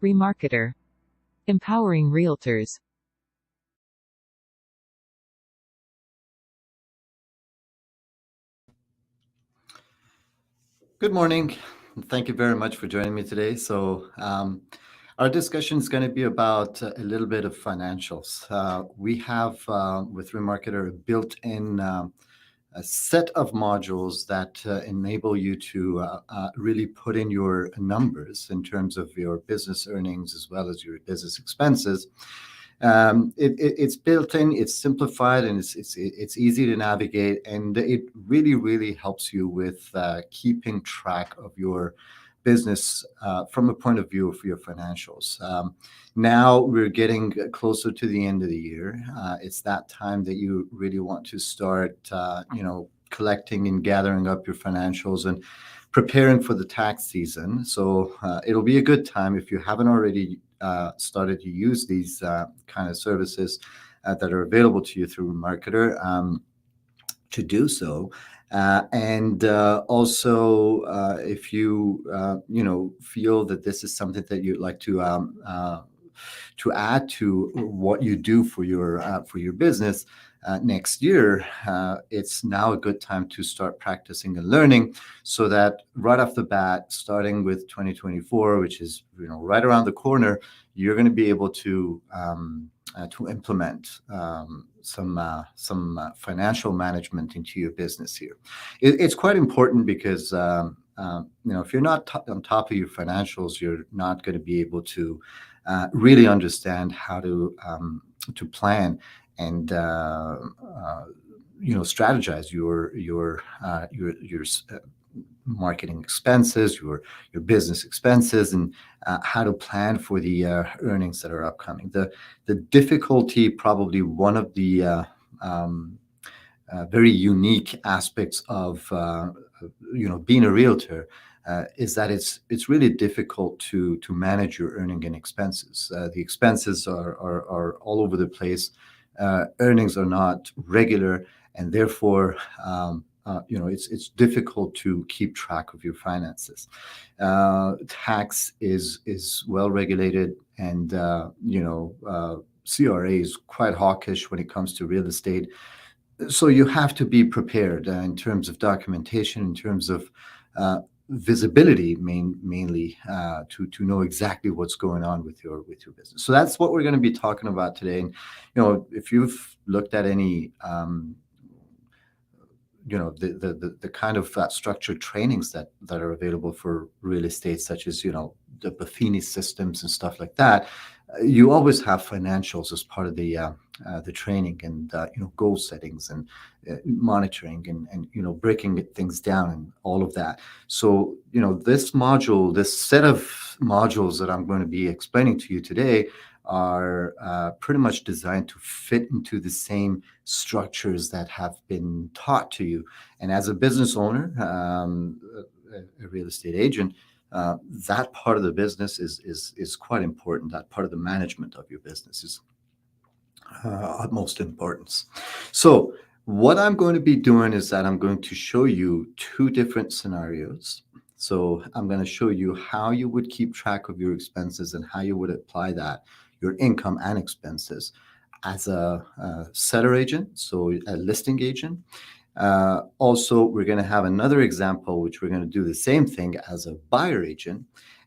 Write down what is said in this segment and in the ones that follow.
REMARKETER. Empowering Realtors. Good morning. Thank you very much for joining me today. Our discussion is going to be about a little bit of financials. We have with REMARKETER a built-in a set of modules that enable you to really put in your numbers in terms of your business earnings as well as your business expenses. It's built in, it's simplified, and it's easy to navigate, and it really helps you with keeping track of your business from a point of view of your financials. Now we're getting closer to the end of the year. It's that time that you really want to start, collecting and gathering up your financials and preparing for the tax season. So it'll be a good time if you haven't already started to use these kind of services that are available to you through REMARKETER to do so. Also, if you feel that this is something that you'd like to add to what you do for your business next year, it's now a good time to start practicing and learning, so that right off the bat, starting with 2024, which is right around the corner, you're going to be able to implement some financial management into your business here. It's quite important because if you're not on top of your financials, you're not going to be able to really understand how to plan and strategize your marketing expenses, your business expenses, and how to plan for the earnings that are upcoming. The difficulty, probably one of the very unique aspects of being a realtor, is that it's really difficult to manage your earning and expenses. The expenses are all over the place. Earnings are not regular, and therefore it's difficult to keep track of your finances. Tax is well regulated, and CRA is quite hawkish when it comes to real estate. So you have to be prepared in terms of documentation, in terms of visibility, mainly to know exactly what's going on with your business. So that's what we're going to be talking about today. And if you've looked at any the kind of structured trainings that are available for real estate, such as the Buffini systems and stuff like that, you always have financials as part of the training, and goal settings and monitoring and breaking things down and all of that. So this set of modules that I'm going to be explaining to you today are pretty much designed to fit into the same structures that have been taught to you. And as a business owner, a real estate agent, that part of the business is quite important. That part of the management of your business is utmost importance. So what I'm going to be doing is that I'm going to show you two different scenarios. So I'm going to show you how you would keep track of your expenses and how you would apply that, your income and expenses, as a seller agent, so a listing agent. Also, we're going to have another example, which we're going to do the same thing as a buyer agent.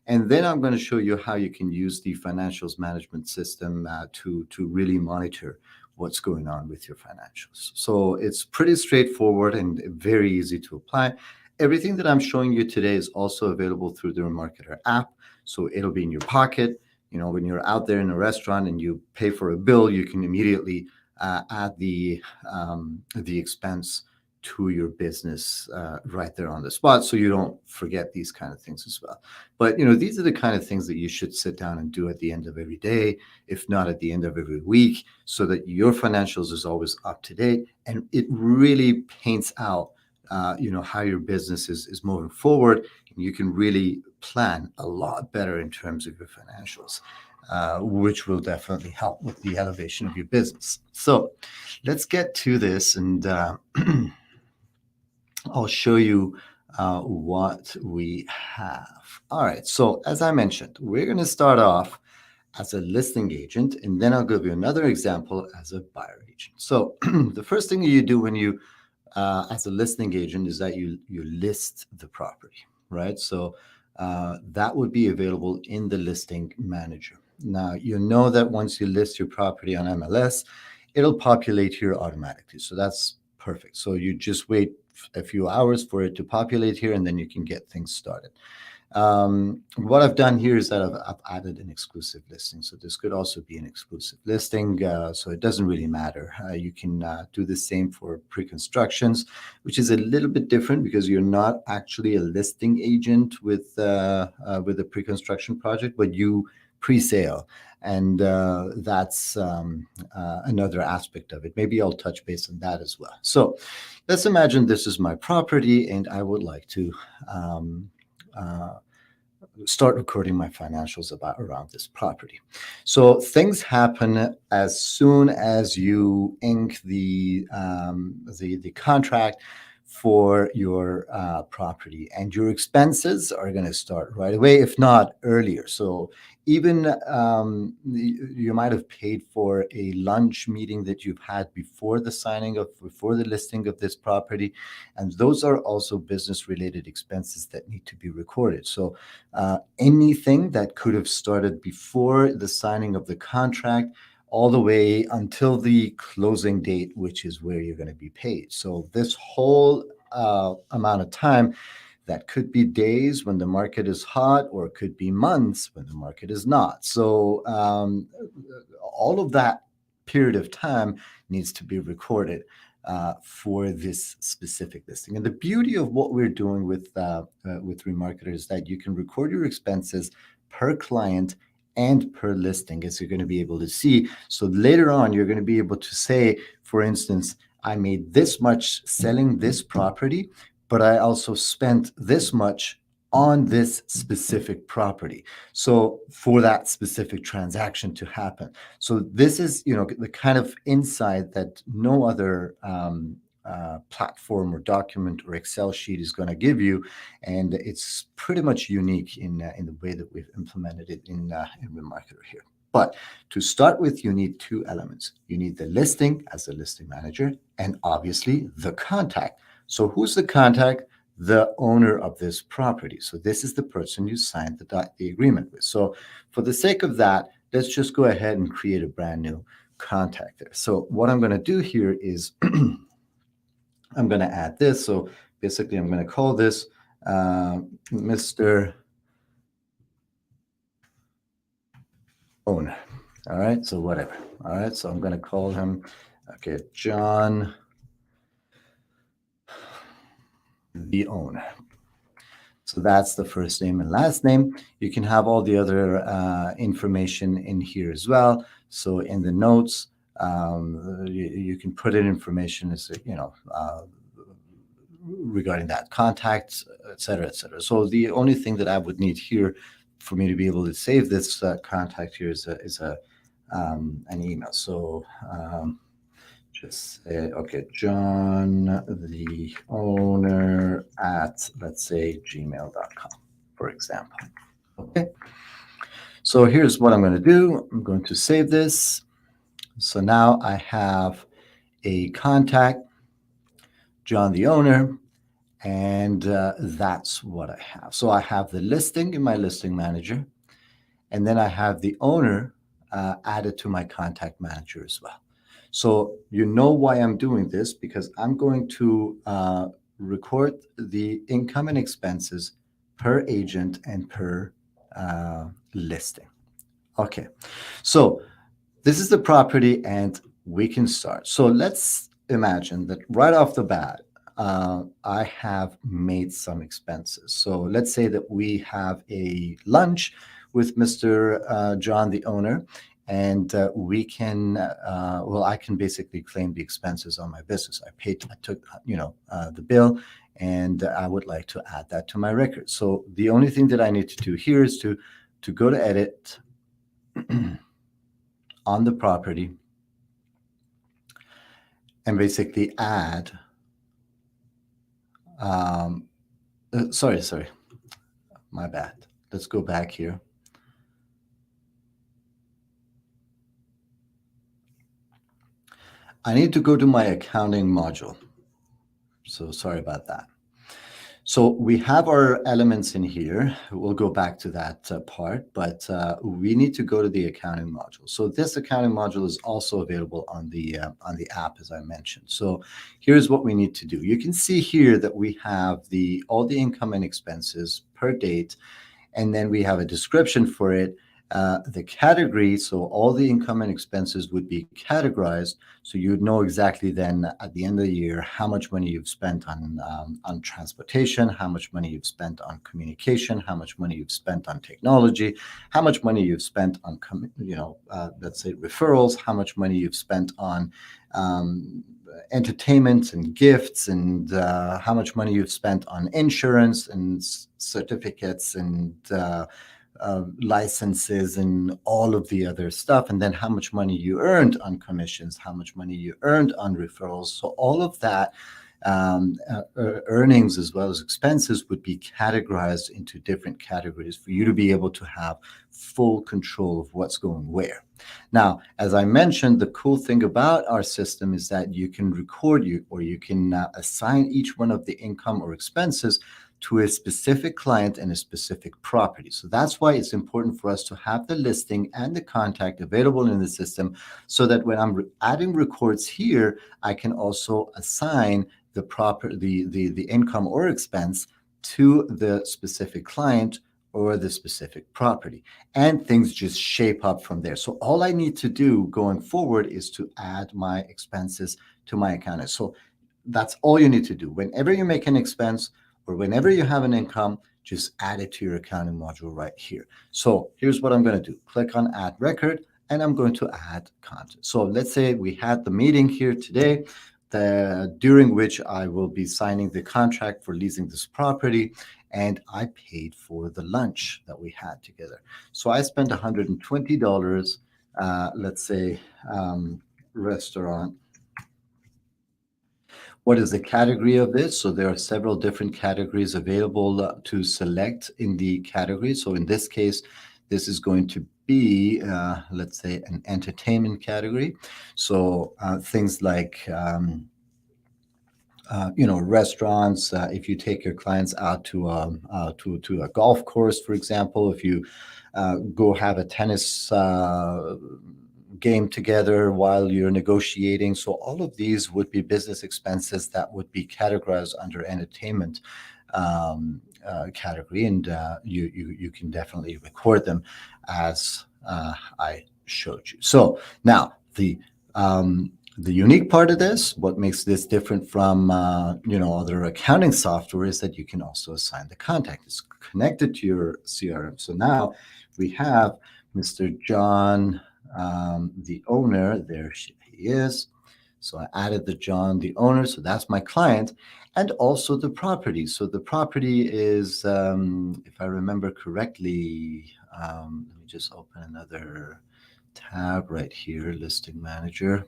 And then I'm going to show you how you can use the financials management system to really monitor what's going on with your financials. So it's pretty straightforward and very easy to apply. Everything that I'm showing you today is also available through the REMARKETER app. So it'll be in your pocket. When you're out there in a restaurant and you pay for a bill, you can immediately add the expense to your business right there on the spot, so you don't forget these kind of things as well. But these are the kind of things that you should sit down and do at the end of every day, if not at the end of every week, so that your financials is always up to date, and it really paints out how your business is moving forward, and you can really plan a lot better in terms of your financials, which will definitely help with the elevation of your business. So let's get to this, and I'll show you what we have. All right. So as I mentioned, we're going to start off as a listing agent, and then I'll give you another example as a buyer agent. So the first thing you do when you, as a listing agent, is that you list the property, right? So that would be available in the listing manager. Now, you know that once you list your property on MLS, it'll populate here automatically. So that's perfect. So you just wait a few hours for it to populate here, and then you can get things started. What I've done here is that I've added an exclusive listing. So this could also be an exclusive listing. So it doesn't really matter. You can do the same for pre-constructions, which is a little bit different because you're not actually a listing agent with a pre-construction project, but you pre-sale. And that's another aspect of it. Maybe I'll touch base on that as well. So let's imagine this is my property and I would like to start recording my financials around this property. So things happen as soon as you ink the contract for your property, and your expenses are going to start right away, if not earlier. So even you might have paid for a lunch meeting that you've had before the listing of this property, and those are also business related expenses that need to be recorded. So anything that could have started before the signing of the contract all the way until the closing date, which is where you're going to be paid. So this whole amount of time, that could be days when the market is hot, or it could be months when the market is not. So all of that period of time needs to be recorded for this specific listing. And the beauty of what we're doing with Remarketer is that you can record your expenses per client and per listing, as you're going to be able to see. So later on, you're going to be able to say, for instance, I made this much selling this property, but I also spent this much on this specific property. So for that specific transaction to happen. So this is, the kind of insight that no other platform or document or Excel sheet is going to give you, and it's pretty much unique in the way that we've implemented it in Remarketer here. But to start with, you need two elements. You need the listing as a listing manager, and obviously the contact. So who's the contact? The owner of this property. So this is the person you signed the agreement with. So for the sake of that, let's just go ahead and create a brand new contact there. So what I'm going to do here is I'm going to add this. So basically, I'm going to call this Mr. Owner. All right. So whatever. All right. So I'm going to call him, okay, John, the owner. So that's the first name and last name. You can have all the other information in here as well. So in the notes, you can put in information as regarding that contact, et cetera, et cetera. So the only thing that I would need here for me to be able to save this contact here is an email. So just say, okay, John, the owner at, let's say, gmail.com, for example. Okay. So here's what I'm going to do. I'm going to save this. So now I have a contact, John, the owner, and that's what I have. So I have the listing in my listing manager, and then I have the owner added to my contact manager as well. So you know why I'm doing this, because I'm going to record the income and expenses per agent and per listing. Okay, so this is the property and we can start. So let's imagine that right off the bat, I have made some expenses. So let's say that we have a lunch with Mr. John, the owner, and we can, I can basically claim the expenses on my business. I took, the bill, and I would like to add that to my record. So the only thing that I need to do here is to go to edit on the property and basically add Sorry, my bad. Let's go back here. I need to go to my accounting module. So sorry about that. So we have our elements in here. We'll go back to that part, but we need to go to the accounting module. So this accounting module is also available on the app, as I mentioned. So here's what we need to do. You can see here that we have all the income and expenses per date, and then we have a description for it. The category, so all the income and expenses would be categorized, so you'd know exactly then at the end of the year how much money you've spent on transportation, how much money you've spent on communication, how much money you've spent on technology, how much money you've spent on let's say referrals, how much money you've spent on entertainment and gifts, and how much money you've spent on insurance and certificates and licenses and all of the other stuff, and then how much money you earned on commissions, how much money you earned on referrals. So all of that earnings as well as expenses would be categorized into different categories for you to be able to have full control of what's going where. Now, as I mentioned, the cool thing about our system is that you can record you can assign each one of the income or expenses to a specific client and a specific property. So that's why it's important for us to have the listing and the contact available in the system, so that when I'm adding records here, I can also assign the income or expense to the specific client or the specific property, and things just shape up from there. So all I need to do going forward is to add my expenses to my account. So that's all you need to do. Whenever you make an expense or whenever you have an income, just add it to your accounting module right here. So here's what I'm going to do. Click on add record, and I'm going to add content. So let's say we had the meeting here today, during which I will be signing the contract for leasing this property, and I paid for the lunch that we had together. So I spent $120, let's say restaurant. What is the category of this? So there are several different categories available to select in the category. So in this case, this is going to be, let's say, an entertainment category. So things like, restaurants. If you take your clients out to a golf course, for example, if you go have a tennis game together while you're negotiating. So all of these would be business expenses that would be categorized under entertainment category, and you can definitely record them as I showed you. So now the unique part of this, what makes this different from other accounting software, is that you can also assign the contact. It's connected to your CRM. So now we have Mr. John, the owner. There he is. So I added the John, the owner. So that's my client, and also the property. So the property is, if I remember correctly, let me just open another tab right here, listing manager.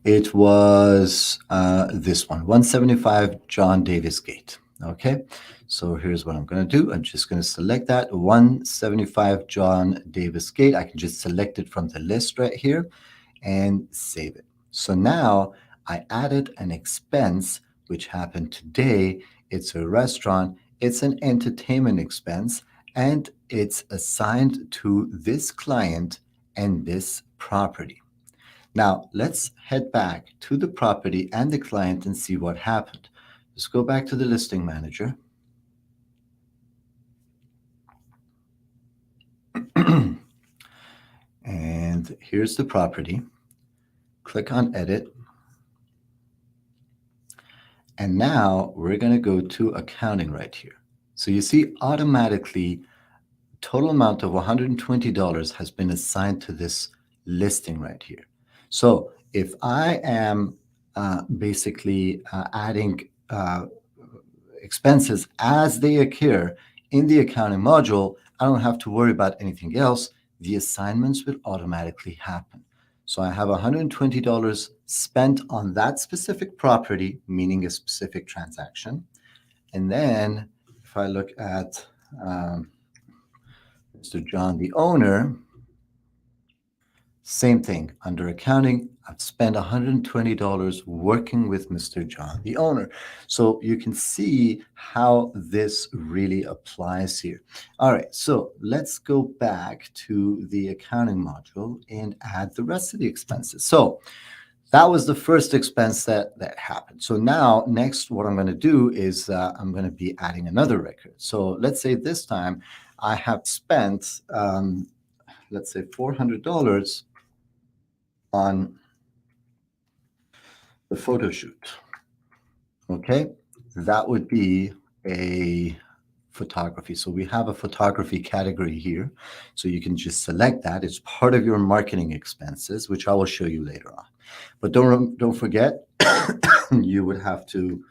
It was this one, 175 John Davis Gate. Okay, so here's what I'm going to do. I'm just going to select that 175 John Davis Gate. I can just select it from the list right here and save it. So now I added an expense which happened today. It's a restaurant. It's an entertainment expense, and it's assigned to this client and this property. Now, let's head back to the property and the client and see what happened. Let's go back to the listing manager. And here's the property. Click on edit. And now we're going to go to accounting right here. So you see automatically total amount of $120 has been assigned to this listing right here. So if I am basically adding expenses as they occur in the accounting module, I don't have to worry about anything else. The assignments will automatically happen. So I have $120 spent on that specific property, meaning a specific transaction. And then if I look at Mr. John, the owner, same thing. Under accounting, I've spent $120 working with Mr. John, the owner. So you can see how this really applies here. All right, so let's go back to the accounting module and add the rest of the expenses. So that was the first expense that happened. So now, next, what I'm going to do is I'm going to be adding another record. So let's say this time I have spent, let's say, $400 on the photo shoot. Okay, that would be a photography. So we have a photography category here. So you can just select that. It's part of your marketing expenses, which I will show you later on. But don't forget, you would have to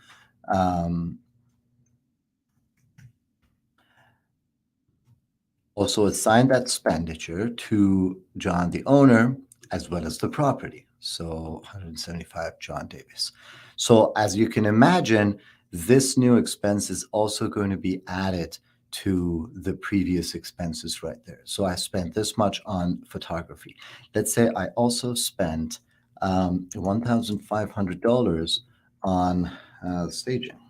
also assign that expenditure to John, the owner, as well as the property. So 175 John Davis. So as you can imagine, this new expense is also going to be added to the previous expenses right there. So I spent this much on photography. Let's say I also spent $1,500 on staging.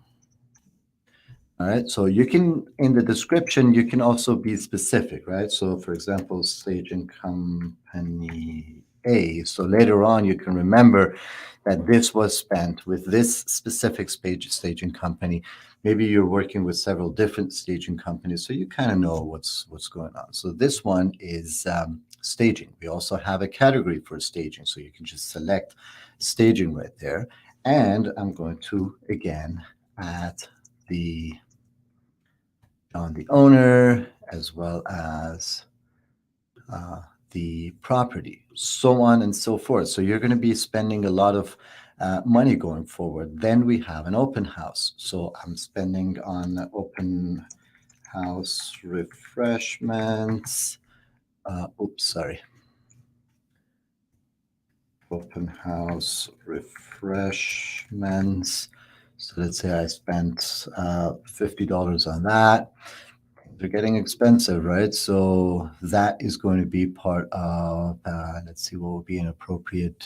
All right, so you can, in the description, you can also be specific, right? So for example, staging company A. So later on, you can remember that this was spent with this specific staging company. Maybe you're working with several different staging companies, so you kind of know what's going on. So this one is staging. We also have a category for staging, so you can just select staging right there. And I'm going to, again, add on the owner as well as the property, so on and so forth. So you're going to be spending a lot of money going forward. Then we have an open house. So I'm spending on open house refreshments. Open house refreshments. So let's say I spent $50 on that. They're getting expensive, right? So that is going to be part of, let's see what would be an appropriate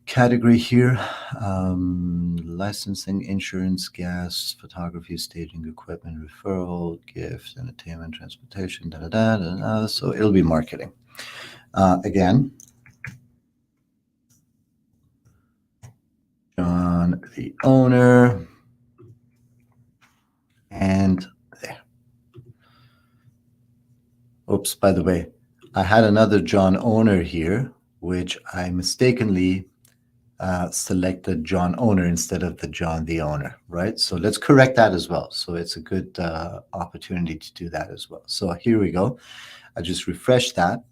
category here. Licensing, insurance, gas, photography, staging, equipment, referral, gifts, entertainment, transportation, So it'll be marketing. Again, John, the owner, and there. Oops, by the way, I had another John owner here, which I mistakenly selected John owner instead of the John the owner, right? So let's correct that as well. So it's a good opportunity to do that as well. So here we go. I just refreshed that.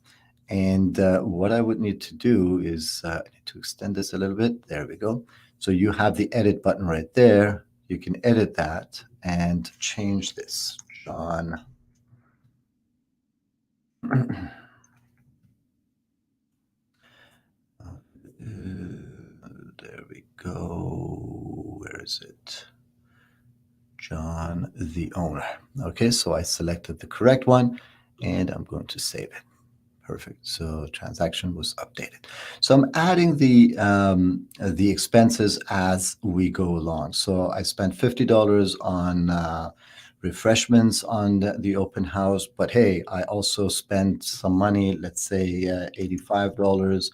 And what I would need to do is I need to extend this a little bit. There we go. So you have the edit button right there. You can edit that and change this, John. There we go. Where is it? John, the owner. Okay, so I selected the correct one and I'm going to save it. Perfect. So transaction was updated. So I'm adding the expenses as we go along. So I spent $50 on refreshments on the open house, but hey, I also spent some money, let's say $85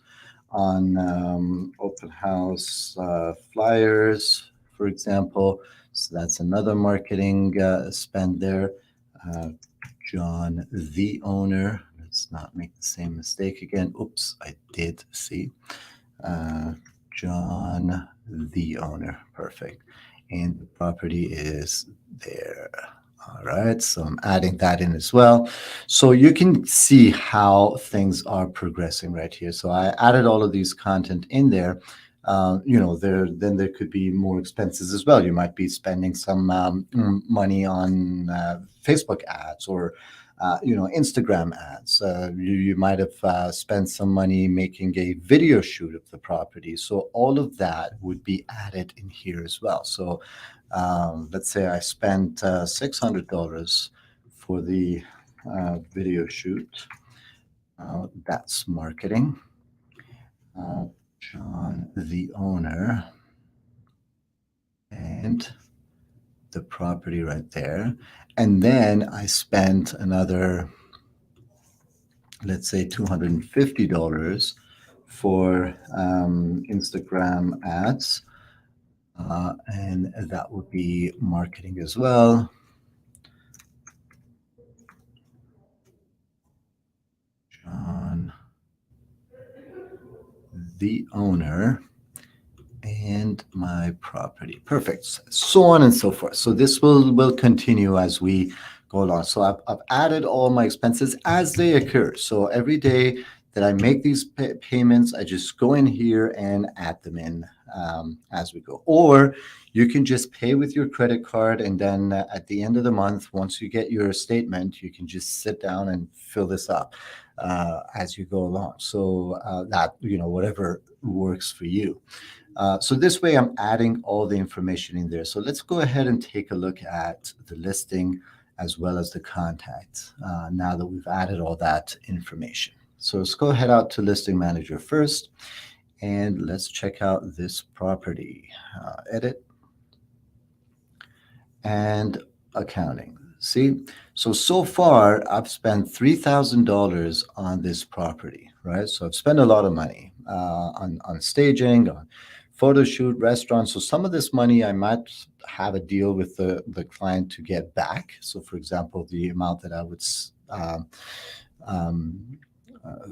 on open house flyers, for example. So that's another marketing spend there. John, the owner. Let's not make the same mistake again. Oops, I did see. John, the owner. Perfect. And the property is there. All right, so I'm adding that in as well. So you can see how things are progressing right here. So I added all of these content in there. Then there could be more expenses as well. You might be spending some money on Facebook ads or Instagram ads. You might have spent some money making a video shoot of the property. So all of that would be added in here as well. So let's say I spent $600 for the video shoot. That's marketing. John, the owner, and the property right there. And then I spent another, let's say, $250 for Instagram ads. And that would be marketing as well. John, the owner, and my property. Perfect. So on and so forth. So this will continue as we go along. So I've added all my expenses as they occur. So every day that I make these payments, I just go in here and add them in as we go. Or you can just pay with your credit card, and then at the end of the month, once you get your statement, you can just sit down and fill this up as you go along. So that, whatever works for you. So this way I'm adding all the information in there. So let's go ahead and take a look at the listing as well as the contact now that we've added all that information. So let's go ahead out to Listing Manager first, and let's check out this property. Edit and accounting. See, so far I've spent $3,000 on this property, right? So I've spent a lot of money on staging, on photo shoot, restaurants. So some of this money I might have a deal with the client to get back. So for example, the amount that I would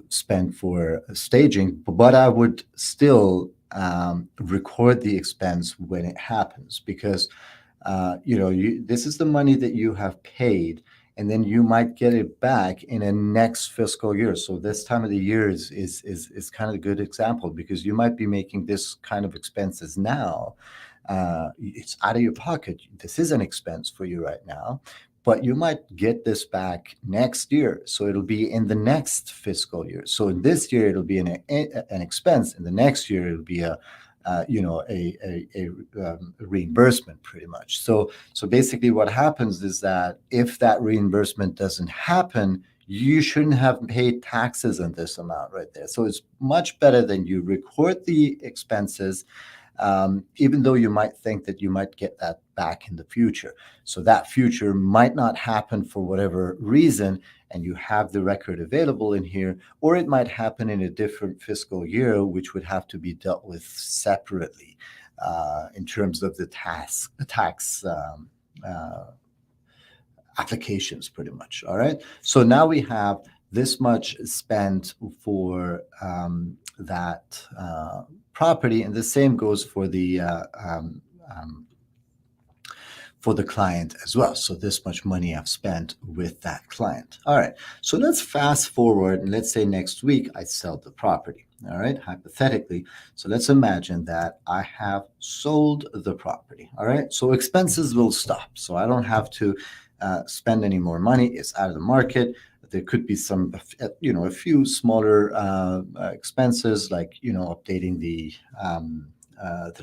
spend for staging, but I would still record the expense when it happens, because this is the money that you have paid, and then you might get it back in a next fiscal year. So this time of the year is kind of a good example, because you might be making this kind of expenses now. It's out of your pocket. This is an expense for you right now, but you might get this back next year. So it'll be in the next fiscal year. So in this year, it'll be an expense. In the next year, it'll be a reimbursement, pretty much. So basically what happens is that if that reimbursement doesn't happen, you shouldn't have paid taxes on this amount right there. So it's much better than you record the expenses, even though you might think that you might get that back in the future. So that future might not happen for whatever reason, and you have the record available in here, or it might happen in a different fiscal year, which would have to be dealt with separately in terms of the tax applications, pretty much. All right. So now we have this much spent for that property, and the same goes for the client as well. So this much money I've spent with that client. All right. So let's fast forward, and let's say next week I sell the property. All right. Hypothetically. So let's imagine that I have sold the property. All right. So expenses will stop. So I don't have to spend any more money. It's out of the market. There could be some, a few smaller expenses, like, updating the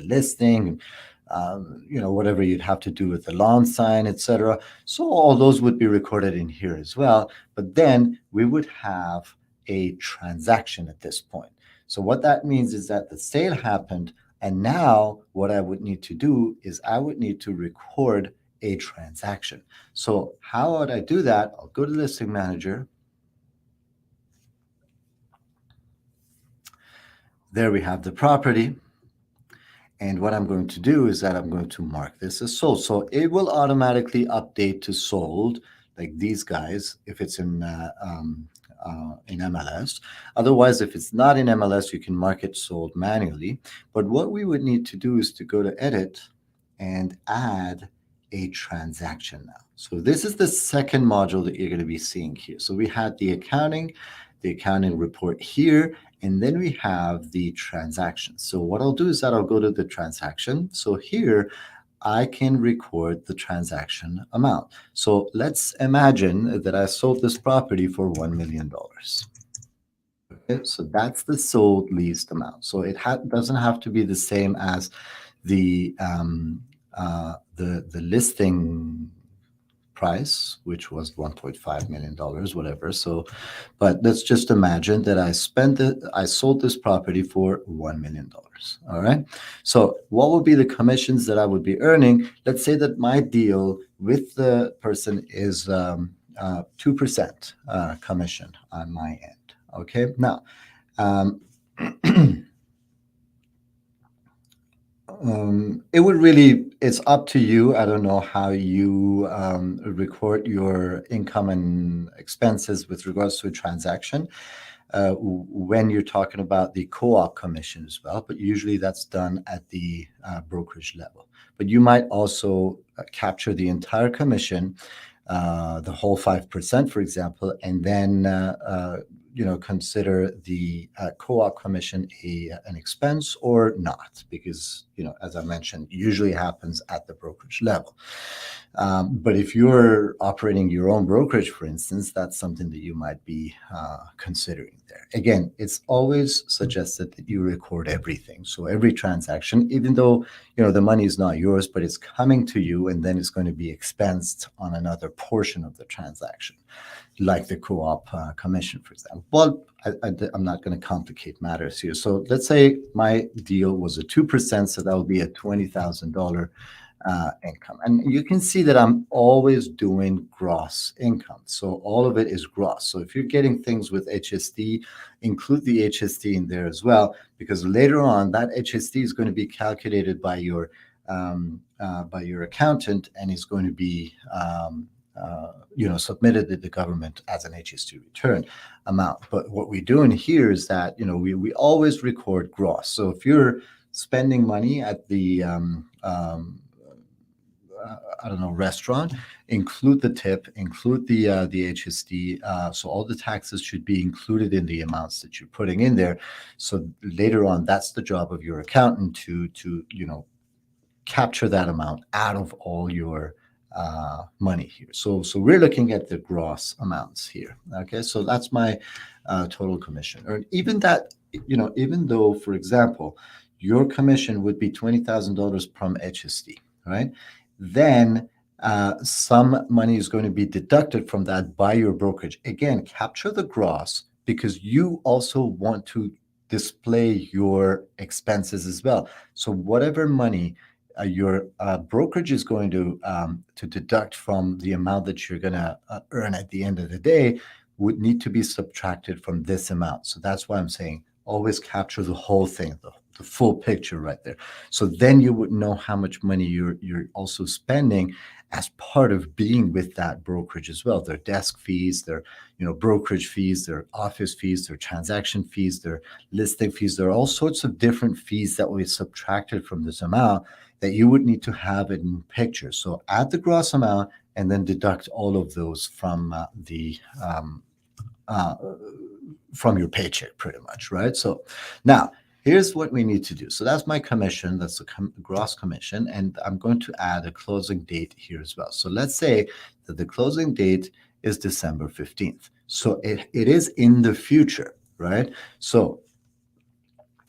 listing, whatever you'd have to do with the lawn sign, etc. So all those would be recorded in here as well. But then we would have a transaction at this point. So what that means is that the sale happened, and now what I would need to do is I would need to record a transaction. So how would I do that? I'll go to Listing Manager. There we have the property. And what I'm going to do is that I'm going to mark this as sold. So it will automatically update to sold, like these guys, if it's in MLS. Otherwise, if it's not in MLS, you can mark it sold manually. But what we would need to do is to go to Edit and add a transaction now. So this is the second module that you're going to be seeing here. So we had the accounting report here, and then we have the transaction. So what I'll do is that I'll go to the transaction. So here I can record the transaction amount. So let's imagine that I sold this property for $1 million. Okay, so that's the sold leased amount. So it doesn't have to be the same as the the listing price, which was $1.5 million, whatever. So, but let's just imagine that I sold this property for $1 million. All right. So what would be the commissions that I would be earning? Let's say that my deal with the person is 2% commission on my end. Okay. Now, it's up to you. I don't know how you record your income and expenses with regards to a transaction when you're talking about the co-op commission as well, but usually that's done at the brokerage level. But you might also capture the entire commission, the whole 5%, for example, and then consider the co-op commission an expense or not, because as I mentioned, usually happens at the brokerage level. But if you're operating your own brokerage, for instance, that's something that you might be considering there. Again, it's always suggested that you record everything. So every transaction, even though the money is not yours, but it's coming to you, and then it's going to be expensed on another portion of the transaction, like the co-op commission, for example. Well, I'm not going to complicate matters here. So let's say my deal was a 2%, so that would be a $20,000 income. And you can see that I'm always doing gross income. So all of it is gross. So if you're getting things with HST, include the HST in there as well, because later on that HST is going to be calculated by your accountant, and is going to be submitted to the government as an HST return amount. But what we're doing here is that we always record gross. So if you're spending money at the restaurant, include the tip, include the HST. So all the taxes should be included in the amounts that you're putting in there. So later on, that's the job of your accountant to capture that amount out of all your money here. So we're looking at the gross amounts here. Okay, so that's my total commission. Or even that, even though, for example, your commission would be $20,000 from HST, right? Then some money is going to be deducted from that by your brokerage. Again, capture the gross, because you also want to display your expenses as well. So whatever money your brokerage is going to deduct from the amount that you're going to earn at the end of the day would need to be subtracted from this amount. So that's why I'm saying always capture the whole thing, the full picture right there. So then you would know how much money you're also spending as part of being with that brokerage as well. Their desk fees, their brokerage fees, their office fees, their transaction fees, their listing fees. There are all sorts of different fees that will be subtracted from this amount that you would need to have it in picture. So add the gross amount and then deduct all of those from your paycheck, pretty much, right? So now here's what we need to do. So that's my commission. That's the gross commission. And I'm going to add a closing date here as well. So let's say that the closing date is December 15th. So it is in the future, right? So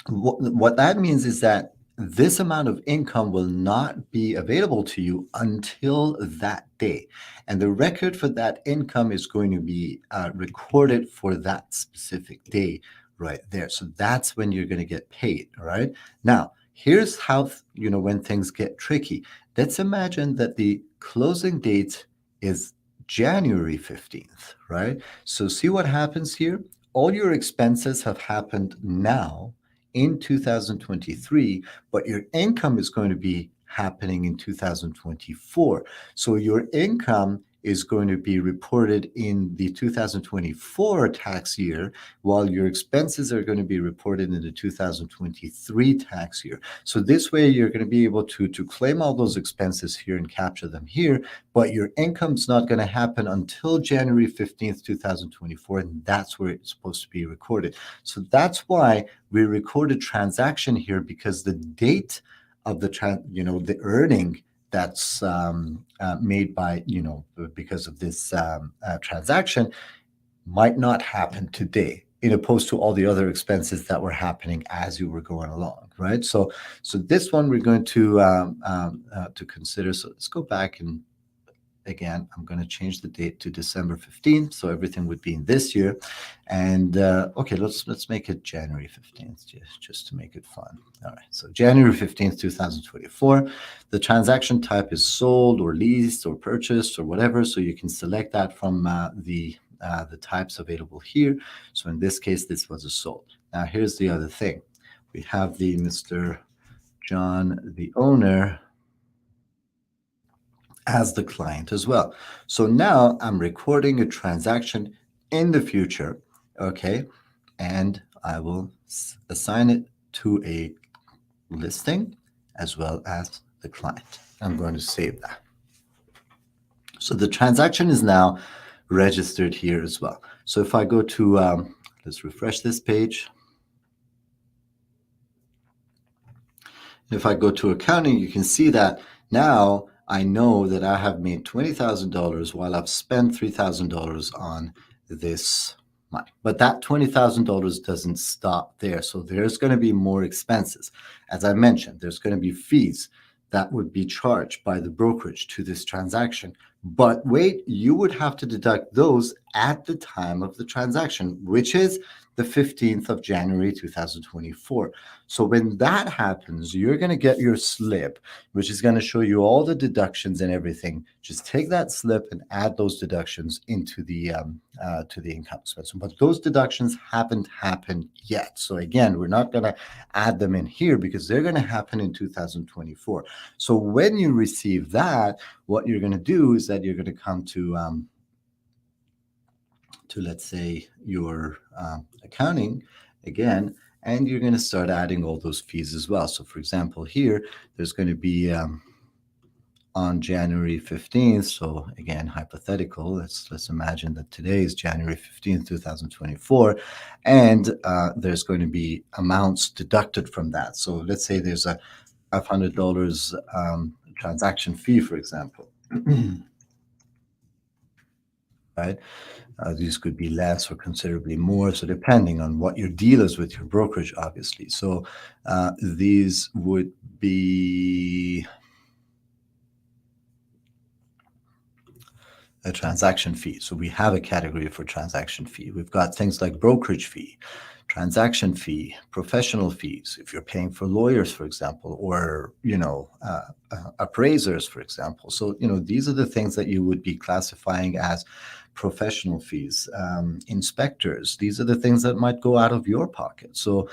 what that means is that this amount of income will not be available to you until that day. And the record for that income is going to be recorded for that specific day right there. So that's when you're going to get paid. All right. Now, here's how, when things get tricky. Let's imagine that the closing date is January 15th, right? So see what happens here. All your expenses have happened now in 2023, but your income is going to be happening in 2024. So your income is going to be reported in the 2024 tax year, while your expenses are going to be reported in the 2023 tax year. So this way, you're going to be able to claim all those expenses here and capture them here, but your income's not going to happen until January 15th, 2024, and that's where it's supposed to be recorded. So that's why we recorded transaction here, because the date of the earning that's made by, because of this transaction might not happen today, in opposed to all the other expenses that were happening as you were going along, right? So this one we're going to consider. So let's go back, and again, I'm going to change the date to December 15th, so everything would be in this year. And okay, let's make it January 15th, just to make it fun. All right, so January 15th, 2024. The transaction type is sold or leased or purchased or whatever, so you can select that from the types available here. So in this case, this was a sold. Now here's the other thing. We have the Mr. John, the owner, as the client as well. So now I'm recording a transaction in the future, okay? And I will assign it to a listing as well as the client. I'm going to save that. So the transaction is now registered here as well. So if I go to, let's refresh this page. If I go to accounting, you can see that now I know that I have made $20,000 while I've spent $3,000 on this money. But that $20,000 doesn't stop there. So there's going to be more expenses. As I mentioned, there's going to be fees that would be charged by the brokerage to this transaction. But wait, you would have to deduct those at the time of the transaction, which is the 15th of January, 2024. So when that happens, you're going to get your slip, which is going to show you all the deductions and everything. Just take that slip and add those deductions into the income expense. But those deductions haven't happened yet. So again, we're not going to add them in here because they're going to happen in 2024. So when you receive that, what you're going to do is that you're going to come to let's say your accounting again, and you're going to start adding all those fees as well. So for example, here, there's going to be on January 15th. So again, hypothetical, let's imagine that today is January 15th, 2024, and there's going to be amounts deducted from that. So let's say there's a $500 transaction fee, for example. Right? These could be less or considerably more, so depending on what your deal is with your brokerage, obviously. So these would be a transaction fee. So we have a category for transaction fee. We've got things like brokerage fee, transaction fee, professional fees, if you're paying for lawyers, for example, or, appraisers, for example. So, these are the things that you would be classifying as professional fees. Inspectors, these are the things that might go out of your pocket. So,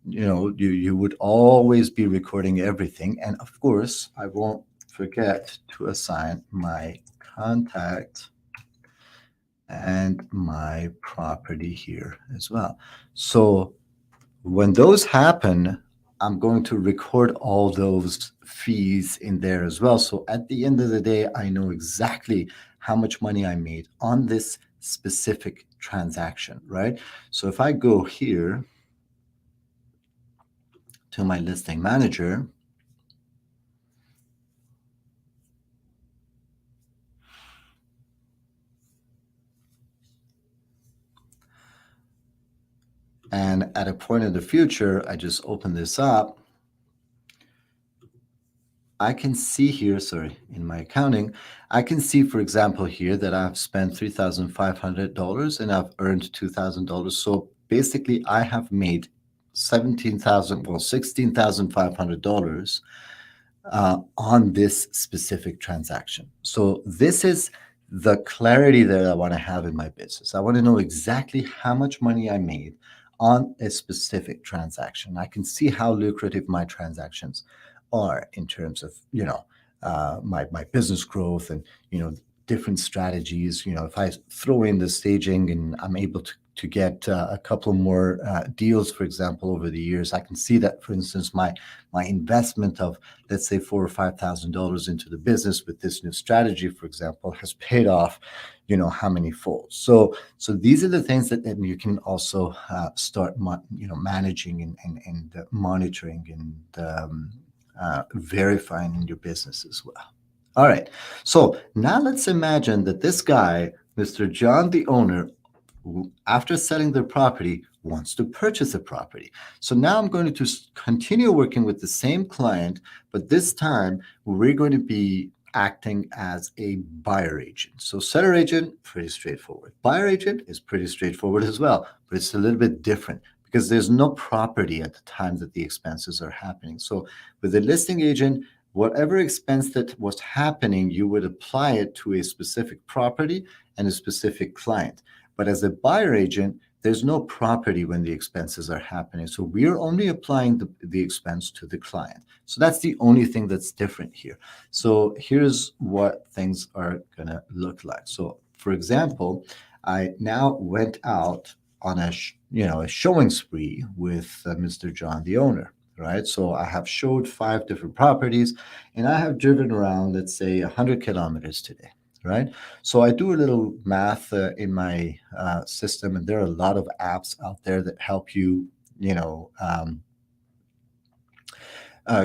you would always be recording everything. And of course, I won't forget to assign my contact and my property here as well. So when those happen, I'm going to record all those fees in there as well. So at the end of the day, I know exactly how much money I made on this specific transaction, right? So if I go here to my listing manager, and at a point in the future, I just open this up, I can see here, in my accounting, I can see, for example, here that I've spent $3,500 and I've earned $2,000. So basically, I have made $16,500 on this specific transaction. So this is the clarity that I want to have in my business. I want to know exactly how much money I made on a specific transaction. I can see how lucrative my transactions are in terms of my business growth and different strategies. If I throw in the staging and I'm able to get a couple more deals, for example, over the years, I can see that, for instance, my investment of, let's say, $4,000 or $5,000 into the business with this new strategy, for example, has paid off how many folds. So these are the things that you can also start managing and monitoring and verifying in your business as well. All right. So now let's imagine that this guy, Mr. John, the owner, after selling their property, wants to purchase a property. So now I'm going to continue working with the same client, but this time we're going to be acting as a buyer agent. So seller agent, pretty straightforward. Buyer agent is pretty straightforward as well, but it's a little bit different because there's no property at the time that the expenses are happening. So with the listing agent, whatever expense that was happening, you would apply it to a specific property and a specific client. But as a buyer agent, there's no property when the expenses are happening. So we are only applying the expense to the client. So that's the only thing that's different here. So here's what things are going to look like. So for example, I now went out on a showing spree with Mr. John, the owner, right? So I have showed 5 different properties and I have driven around, let's say 100 kilometers today. Right. So I do a little math in my system, and there are a lot of apps out there that help you,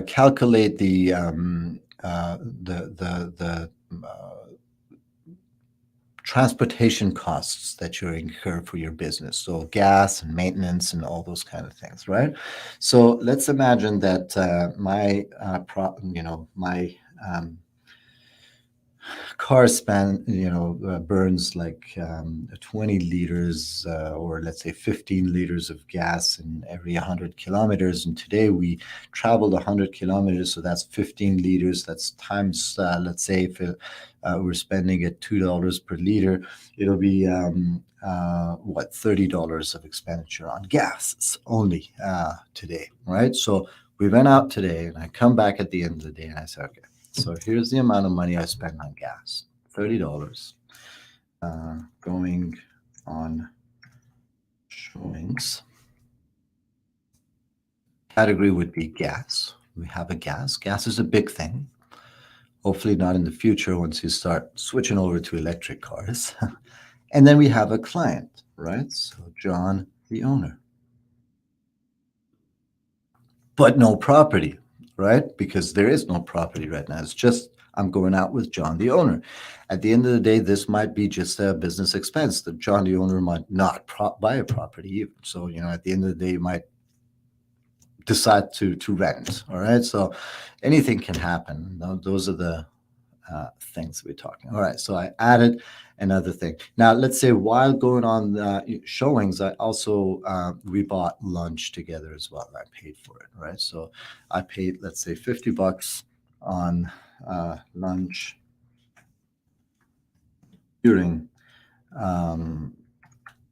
calculate the transportation costs that you incur for your business. So gas and maintenance and all those kind of things, right? So let's imagine that my car burns like 20 liters or let's say 15 liters of gas in every 100 kilometers. And today we traveled 100 kilometers, so that's 15 liters. That's times, let's say if we're spending at $2 per liter, it'll be $30 of expenditure on gas only today, right? So we went out today and I come back at the end of the day and I say, okay, so here's the amount of money I spent on gas, $30, going on showings. Category would be gas. We have a gas. Gas is a big thing. Hopefully not in the future once you start switching over to electric cars. And then we have a client, right? So John, the owner. But no property, right? Because there is no property right now. It's just I'm going out with John, the owner. At the end of the day, this might be just a business expense that John, the owner, might not buy a property even. So, at the end of the day, you might decide to rent, all right? So anything can happen. Those are the things we're talking. All right, so I added another thing. Now, let's say while going on the showings, I also we bought lunch together as well. I paid for it, right? So I paid, let's say, $50 on lunch during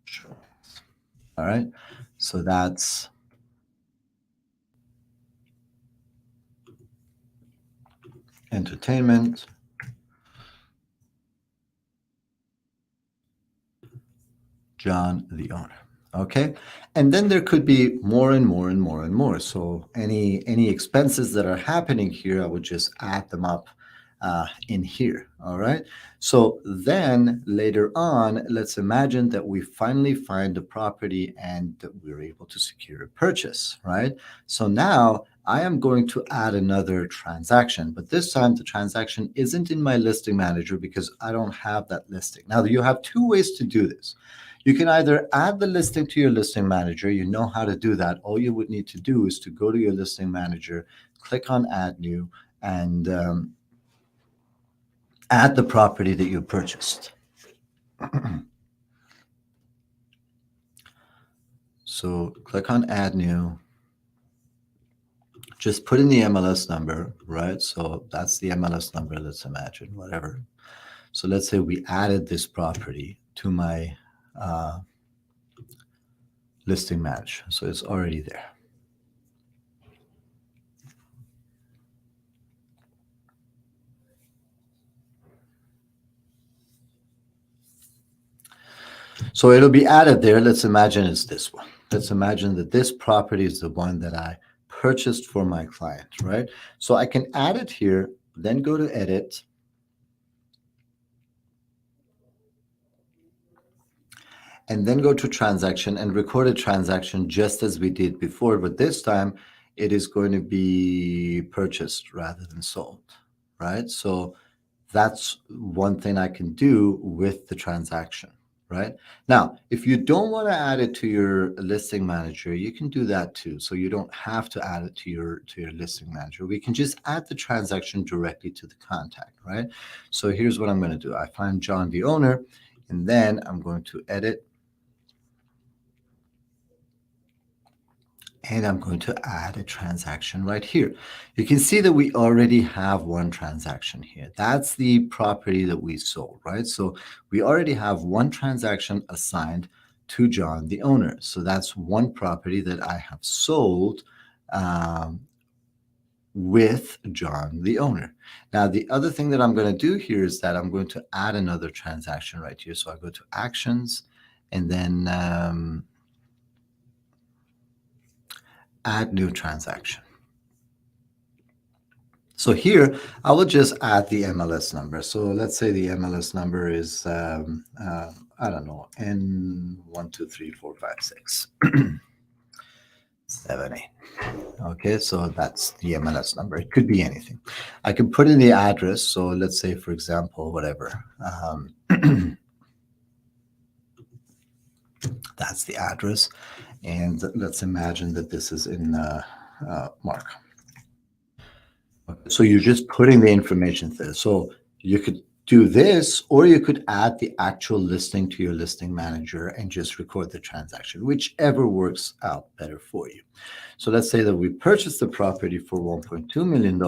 showings. All right, so that's entertainment. John, the owner. Okay. And then there could be more and more and more and more. So any expenses that are happening here, I would just add them up in here. All right. So then later on, let's imagine that we finally find the property and that we're able to secure a purchase, right? So now I am going to add another transaction, but this time the transaction isn't in my listing manager because I don't have that listing. Now you have 2 ways to do this. You can either add the listing to your listing manager. You know how to do that. All you would need to do is to go to your listing manager, click on add new, and add the property that you purchased. So click on add new. Just put in the MLS number, right? So that's the MLS number, let's imagine, whatever. So let's say we added this property to my listing match. So it's already there. So it'll be added there. Let's imagine it's this one. Let's imagine that this property is the one that I purchased for my client, right? So I can add it here, then go to edit. And then go to transaction and record a transaction just as we did before, but this time it is going to be purchased rather than sold, right? So that's one thing I can do with the transaction, right? Now, if you don't want to add it to your listing manager, you can do that too. So you don't have to add it to your listing manager. We can just add the transaction directly to the contact, right? So here's what I'm going to do. I find John, the owner, and then I'm going to edit, and I'm going to add a transaction right here. You can see that we already have one transaction here. That's the property that we sold, right? So we already have one transaction assigned to John, the owner. So that's one property that I have sold with John, the owner. Now, the other thing that I'm going to do here is that I'm going to add another transaction right here. So I go to Actions, and then Add New Transaction. So here, I will just add the MLS number. So let's say the MLS number is, I don't know, N1234567, 8. Okay, so that's the MLS number. It could be anything. I can put in the address. So let's say, for example, whatever. That's the address. And let's imagine that this is in Mark. So you're just putting the information there. So you could do this, or you could add the actual listing to your listing manager and just record the transaction, whichever works out better for you. So let's say that we purchased the property for $1.2 million.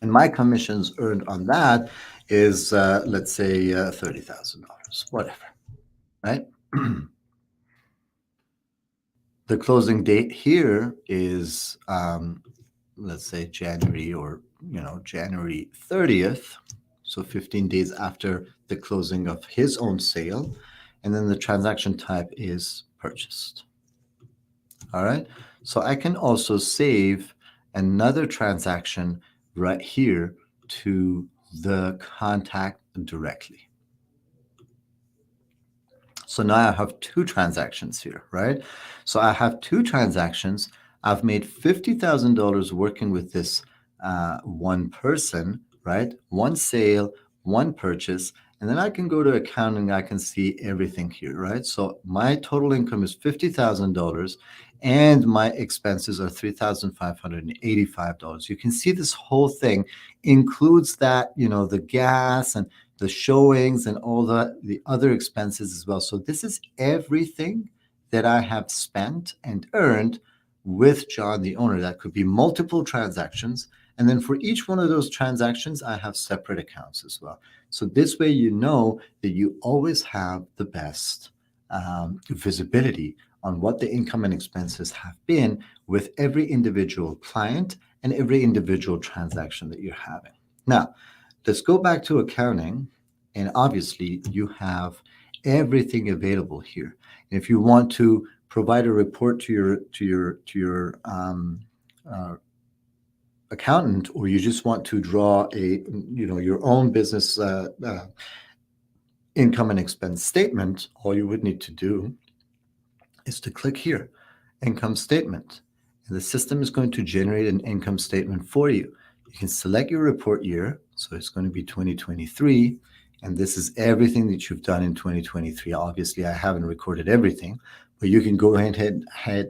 And my commissions earned on that is, let's say, $30,000, whatever, right? The closing date here is, let's say, January or, January 30th. So 15 days after the closing of his own sale. And then the transaction type is purchased. All right. So I can also save another transaction right here to the contact directly. So now I have two transactions here, right? So I have two transactions. I've made $50,000 working with this one person, right? One sale, one purchase. And then I can go to accounting. I can see everything here, right? So my total income is $50,000 and my expenses are $3,585. You can see this whole thing includes that, the gas and the showings and all the other expenses as well. So this is everything that I have spent and earned with John, the owner. That could be multiple transactions. And then for each one of those transactions, I have separate accounts as well. So this way, you know that you always have the best visibility on what the income and expenses have been with every individual client and every individual transaction that you're having. Now, let's go back to accounting, and obviously you have everything available here. And if you want to provide a report to your accountant, or you just want to draw your own business income and expense statement, all you would need to do is to click here, income statement, and the system is going to generate an income statement for you. You can select your report year, so it's going to be 2023, and this is everything that you've done in 2023. Obviously, I haven't recorded everything, but you can go ahead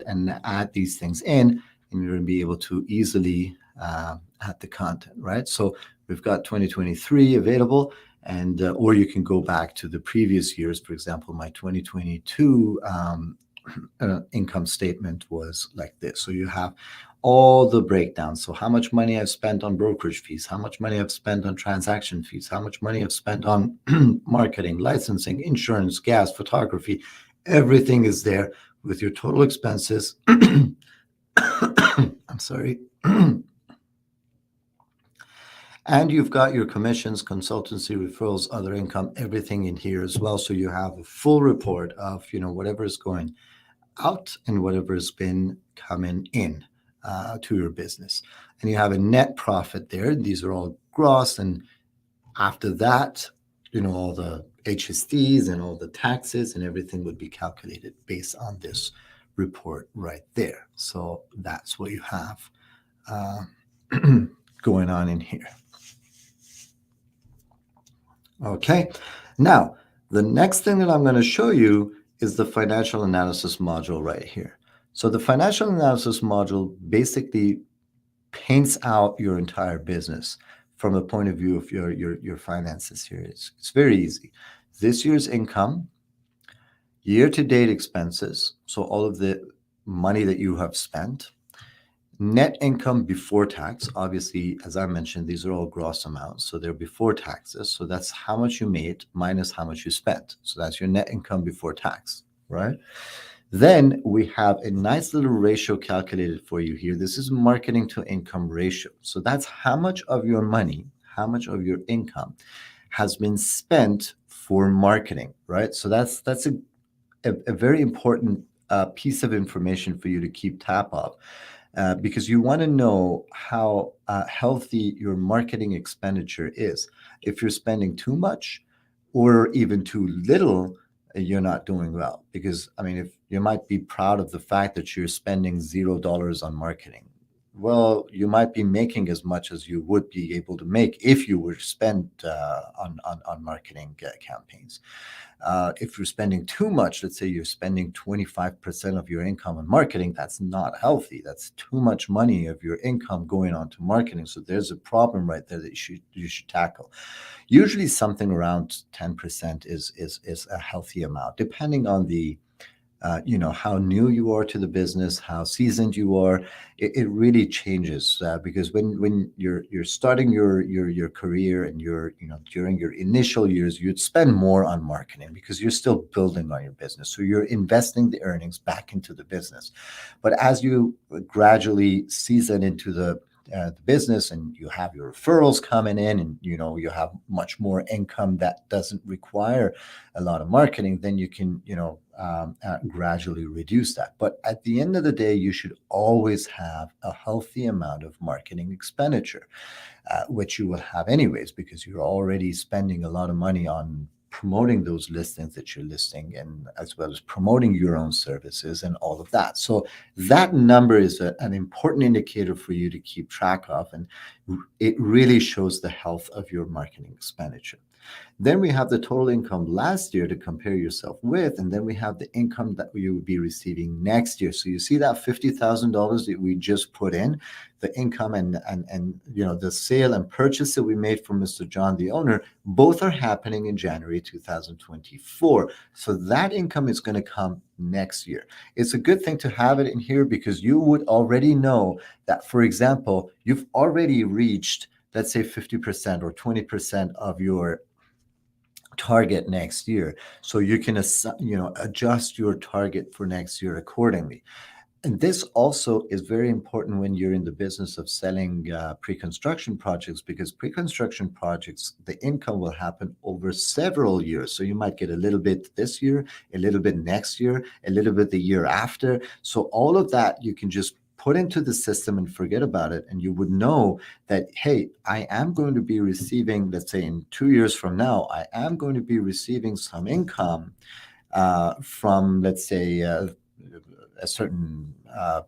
and add these things in, and you're going to be able to easily add the content, right? So we've got 2023 available, and or you can go back to the previous years. For example, my 2022 income statement was like this. So you have all the breakdowns. So how much money I've spent on brokerage fees, how much money I've spent on transaction fees, how much money I've spent on marketing, licensing, insurance, gas, photography. Everything is there with your total expenses. I'm sorry. And you've got your commissions, consultancy, referrals, other income, everything in here as well. So you have a full report of, whatever is going out and whatever has been coming in to your business. And you have a net profit there. These are all gross. And after that, all the HSTs and all the taxes and everything would be calculated based on this report right there. So that's what you have uh, going on in here. Okay, now the next thing that I'm going to show you is the financial analysis module right here. So the financial analysis module basically paints out your entire business from the point of view of your finances here. It's very easy. This year's income, year-to-date expenses, so all of the money that you have spent, net income before tax. Obviously, as I mentioned, these are all gross amounts, so they're before taxes. So that's how much you made minus how much you spent. So that's your net income before tax, right? Then we have a nice little ratio calculated for you here. This is marketing to income ratio. So that's how much of your money, how much of your income has been spent for marketing, right? So that's a very important piece of information for you to keep tab of. Because you want to know how healthy your marketing expenditure is. If you're spending too much or even too little, you're not doing well. Because, I mean, if you might be proud of the fact that you're spending $0 on marketing, well, you might be making as much as you would be able to make if you were to spend on marketing campaigns. If you're spending too much, let's say you're spending 25% of your income on marketing, that's not healthy. That's too much money of your income going on to marketing. So there's a problem right there that you should tackle. Usually something around 10% is a healthy amount, depending on the how new you are to the business, how seasoned you are. It really changes because when you're starting your career and you're during your initial years, you'd spend more on marketing because you're still building on your business. So you're investing the earnings back into the business. But as you gradually season into the business and you have your referrals coming in and you have much more income that doesn't require a lot of marketing, then you can gradually reduce that. But at the end of the day, you should always have a healthy amount of marketing expenditure, which you will have anyways because you're already spending a lot of money on promoting those listings that you're listing, and as well as promoting your own services and all of that. So that number is an important indicator for you to keep track of, and it really shows the health of your marketing expenditure. Then we have the total income last year to compare yourself with, and then we have the income that you would be receiving next year. So you see that $50,000 that we just put in, the income and the sale and purchase that we made from Mr. John, the owner, both are happening in January 2024. So that income is going to come next year. It's a good thing to have it in here because you would already know that, for example, you've already reached, let's say 50% or 20% of your target next year. So you can adjust your target for next year accordingly. And this also is very important when you're in the business of selling pre-construction projects, because pre-construction projects, the income will happen over several years. So you might get a little bit this year, a little bit next year, a little bit the year after. So all of that you can just put into the system and forget about it. And you would know that, hey, I am going to be receiving, let's say in 2 years from now, I am going to be receiving some income from, let's say, a certain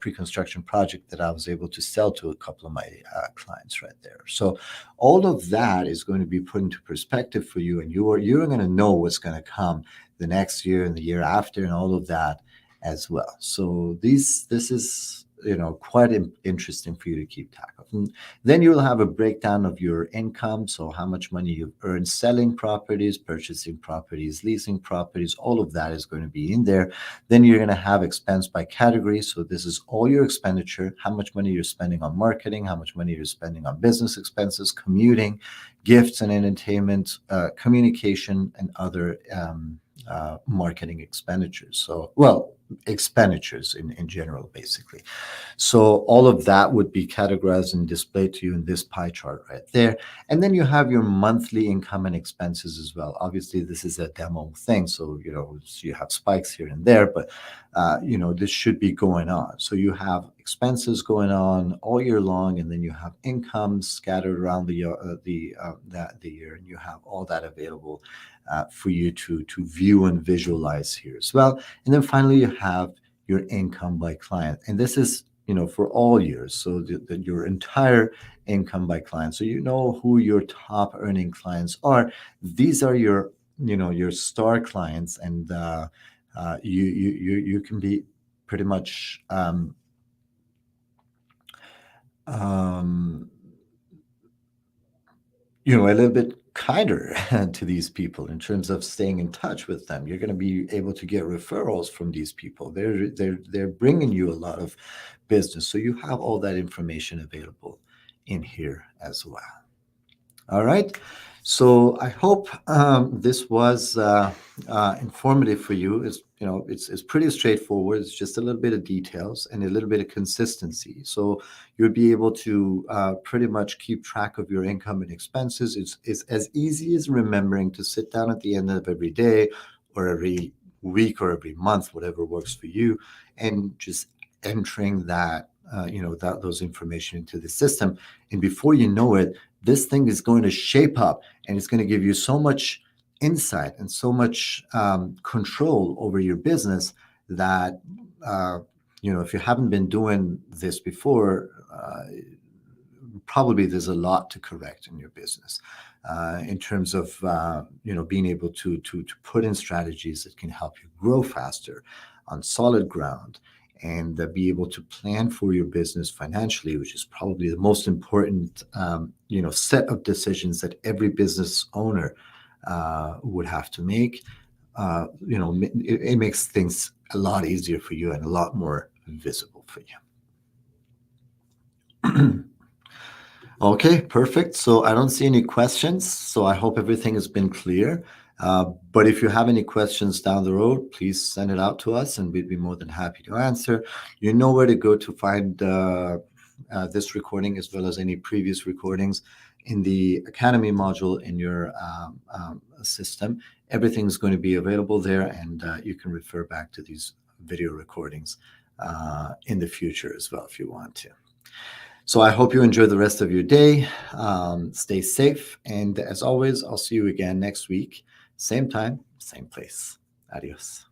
pre-construction project that I was able to sell to a couple of my clients right there. So all of that is going to be put into perspective for you, and you're going to know what's going to come the next year and the year after and all of that as well. So this is quite interesting for you to keep track of. And then you'll have a breakdown of your income. So how much money you've earned selling properties, purchasing properties, leasing properties, all of that is going to be in there. Then you're going to have expense by category. So this is all your expenditure, how much money you're spending on marketing, how much money you're spending on business expenses, commuting, gifts and entertainment, communication, and other marketing expenditures. So, expenditures in general, basically. So all of that would be categorized and displayed to you in this pie chart right there. And then you have your monthly income and expenses as well. Obviously, this is a demo thing, so you have spikes here and there, but this should be going on. So you have expenses going on all year long, and then you have income scattered around the year, and you have all that available for you to view and visualize here as well. And then finally, you have your income by client. And this is, for all years. So that your entire income by client. So you know who your top earning clients are. These are your, your star clients, and you can be pretty much a little bit kinder to these people in terms of staying in touch with them. You're going to be able to get referrals from these people. They're bringing you a lot of business. So you have all that information available in here as well. All right. So I hope this was informative for you. It's pretty straightforward. It's just a little bit of details and a little bit of consistency. So you'll be able to pretty much keep track of your income and expenses. It's as easy as remembering to sit down at the end of every day or every week or every month, whatever works for you, and just entering that those information into the system. And before you know it, this thing is going to shape up, and it's going to give you so much insight and so much control over your business that if you haven't been doing this before, probably there's a lot to correct in your business in terms of being able to put in strategies that can help you grow faster on solid ground, and be able to plan for your business financially, which is probably the most important, set of decisions that every business owner would have to make. It makes things a lot easier for you and a lot more visible for you. Okay, perfect. So I don't see any questions. So I hope everything has been clear. But if you have any questions down the road, please send it out to us, and we'd be more than happy to answer. You know where to go to find this recording, as well as any previous recordings in the Academy module in your system. Everything's going to be available there, and you can refer back to these video recordings in the future as well if you want to. So I hope you enjoy the rest of your day. Stay safe. And as always, I'll see you again next week. Same time, same place. Adios.